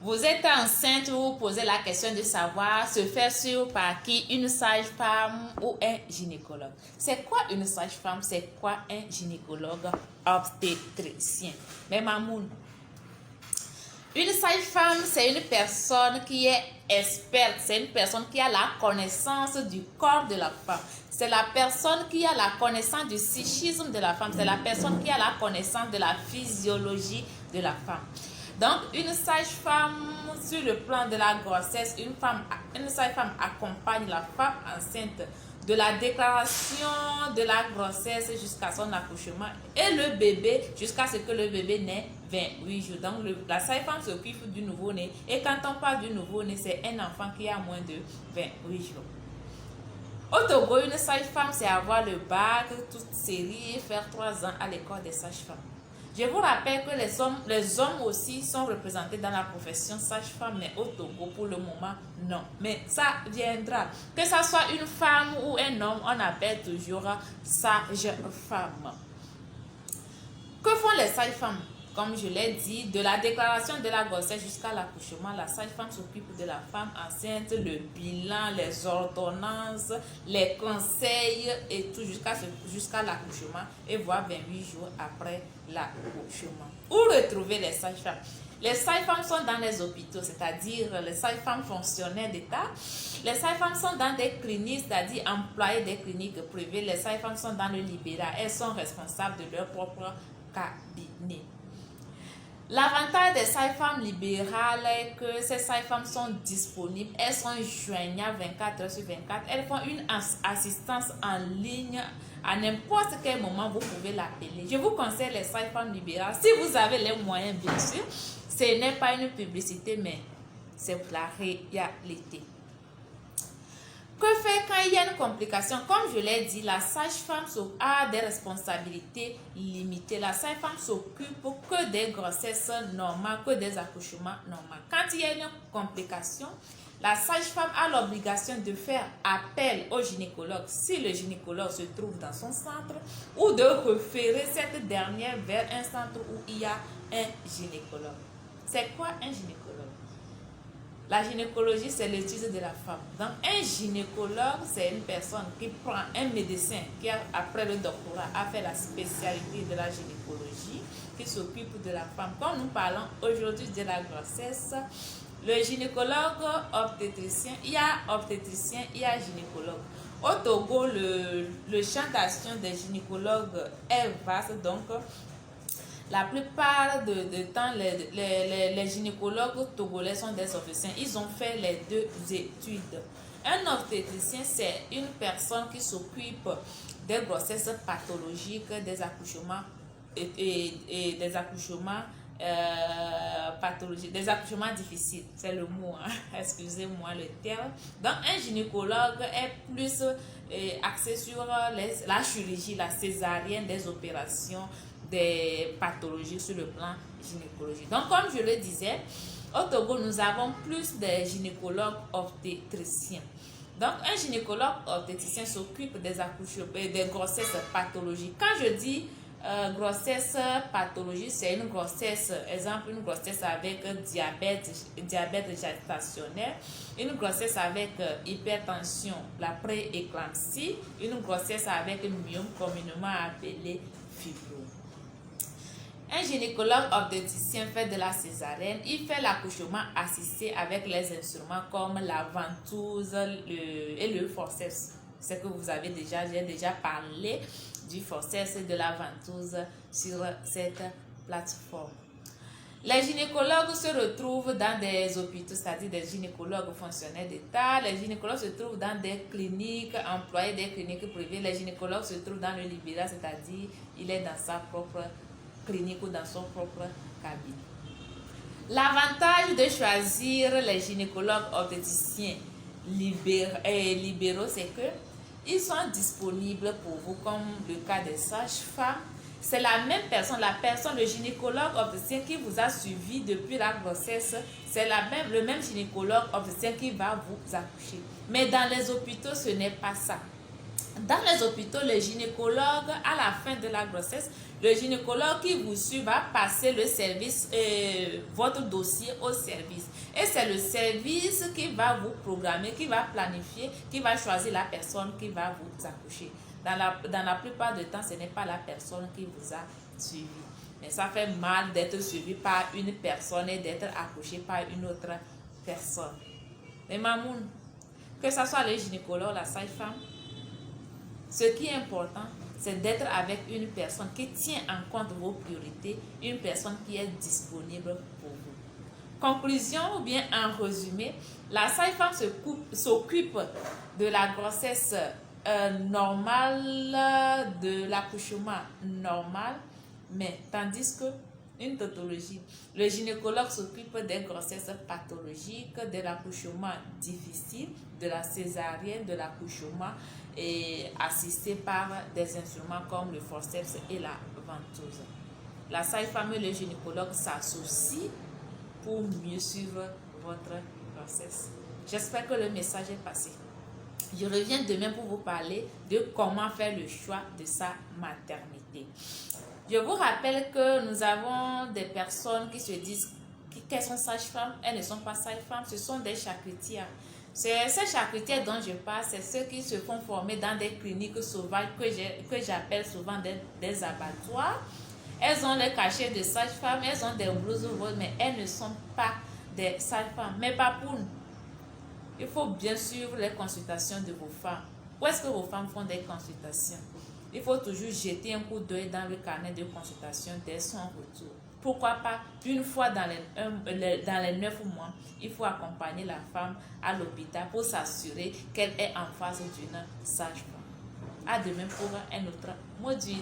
Vous êtes enceinte, vous vous posez la question de savoir se faire suivre par qui, une sage-femme ou un gynécologue. C'est quoi une sage-femme? C'est quoi un gynécologue obstétricien? Mais Mamoun, une sage-femme, c'est une personne qui est experte, c'est une personne qui a la connaissance du corps de la femme. C'est la personne qui a la connaissance du psychisme de la femme. C'est la personne qui a la connaissance de la physiologie de la femme. Donc, une sage-femme, sur le plan de la grossesse, une sage-femme accompagne la femme enceinte de la déclaration de la grossesse jusqu'à son accouchement et le bébé jusqu'à ce que le bébé n'ait 28 jours. Donc, la sage-femme s'occupe du nouveau-né. Et quand on parle du nouveau-né, c'est un enfant qui a moins de 28 jours. Au Togo, une sage-femme, c'est avoir le bac, toute série, et faire 3 ans à l'école des sages-femmes. Je vous rappelle que les hommes aussi sont représentés dans la profession sage-femme, mais au Togo, pour le moment, non. Mais ça viendra. Que ce soit une femme ou un homme, on appelle toujours sage-femme. Que font les sages-femmes? Comme je l'ai dit, de la déclaration de la grossesse jusqu'à l'accouchement, la sage-femme s'occupe de la femme enceinte, le bilan, les ordonnances, les conseils et tout jusqu'à l'accouchement et voire 28 jours après l'accouchement. Où retrouver les sages-femmes? Les sages-femmes sont dans les hôpitaux, c'est-à-dire les sages-femmes fonctionnaires d'État. Les sages-femmes sont dans des cliniques, c'est-à-dire employées des cliniques privées. Les sages-femmes sont dans le libéral. Elles sont responsables de leur propre cabinet. L'avantage des sages-femmes libérales est que ces sages-femmes sont disponibles, elles sont joignables 24 heures sur 24, elles font une assistance en ligne à n'importe quel moment, vous pouvez l'appeler. Je vous conseille les sages-femmes libérales, si vous avez les moyens bien sûr, ce n'est pas une publicité mais c'est la réalité. Que faire quand il y a une complication? Comme je l'ai dit, la sage-femme a des responsabilités limitées. La sage-femme s'occupe que des grossesses normales, que des accouchements normaux. Quand il y a une complication, la sage-femme a l'obligation de faire appel au gynécologue si le gynécologue se trouve dans son centre ou de référer cette dernière vers un centre où il y a un gynécologue. C'est quoi un gynécologue? La gynécologie, c'est l'étude de la femme. Donc, un gynécologue, c'est une personne qui prend un médecin qui, après le doctorat, a fait la spécialité de la gynécologie, qui s'occupe de la femme. Quand nous parlons aujourd'hui de la grossesse, le gynécologue obstétricien, il y a gynécologue. Au Togo, le champ d'action des gynécologues est vaste, donc la plupart du temps, les gynécologues togolais sont des officiers. Ils ont fait les 2 études. Un obstétricien, c'est une personne qui s'occupe des grossesses pathologiques, des accouchements et des accouchements pathologiques, des accouchements difficiles. C'est le mot, hein? Excusez-moi le terme. Donc, un gynécologue est plus axé sur la chirurgie, la césarienne, des opérations, des pathologies sur le plan gynécologique. Donc, comme je le disais, au Togo, nous avons plus de gynécologues obstétriciens. Donc, un gynécologue obstétricien s'occupe des accouchements, des grossesses pathologiques. Quand je dis grossesse pathologique, c'est une grossesse, exemple, une grossesse avec diabète gestationnel, une grossesse avec hypertension, la pré-éclampsie, une grossesse avec une myome communément appelée fibro. Un gynécologue obstétricien fait de la césarienne, il fait l'accouchement assisté avec les instruments comme la ventouse et le forceps. C'est que vous avez j'ai déjà parlé du forceps et de la ventouse sur cette plateforme. Les gynécologues se retrouvent dans des hôpitaux, c'est-à-dire des gynécologues fonctionnaires d'État. Les gynécologues se trouvent dans des cliniques, employés des cliniques privées. Les gynécologues se trouvent dans le libéral, c'est-à-dire il est dans sa propre clinique ou dans son propre cabinet. L'avantage de choisir les gynécologues obstétriciens libéraux, c'est que ils sont disponibles pour vous, comme le cas des sages-femmes. C'est la même personne, le gynécologue obstétricien qui vous a suivi depuis la grossesse, c'est le même gynécologue obstétricien qui va vous accoucher. Mais dans les hôpitaux, ce n'est pas ça. Dans les hôpitaux, le gynécologue, à la fin de la grossesse, le gynécologue qui vous suit va passer le service, votre dossier au service. Et c'est le service qui va vous programmer, qui va planifier, qui va choisir la personne qui va vous accoucher. Dans la plupart du temps, ce n'est pas la personne qui vous a suivi. Mais ça fait mal d'être suivi par une personne et d'être accouché par une autre personne. Mais Mamoun, que ce soit le gynécologue, la sage-femme, ce qui est important, c'est d'être avec une personne qui tient en compte vos priorités, une personne qui est disponible pour vous. Conclusion ou bien en résumé, la sage-femme s'occupe de la grossesse normale, de l'accouchement normal, mais tandis que une tautologie, le gynécologue s'occupe des grossesses pathologiques, de l'accouchement difficile, de la césarienne, de l'accouchement et assisté par des instruments comme le forceps et la ventouse. La sage-femme et le gynécologue s'associent pour mieux suivre votre grossesse. J'espère que le message est passé. Je reviens demain pour vous parler de comment faire le choix de sa maternité. Je vous rappelle que nous avons des personnes qui se disent qu'elles sont sages-femmes. Elles ne sont pas sages-femmes, ce sont des charcutières. Ces charcutières dont je parle, c'est ceux qui se font former dans des cliniques sauvages que j'appelle souvent des abattoirs. Elles ont les cachets de sages-femmes, elles ont des blouses roses, mais elles ne sont pas des sages-femmes. Mais pas pour nous. Il faut bien suivre les consultations de vos femmes. Où est-ce que vos femmes font des consultations? Il faut toujours jeter un coup d'œil dans le carnet de consultation dès son retour. Pourquoi pas une fois dans les 9 mois, il faut accompagner la femme à l'hôpital pour s'assurer qu'elle est en face d'une sage-femme. À demain pour un autre module.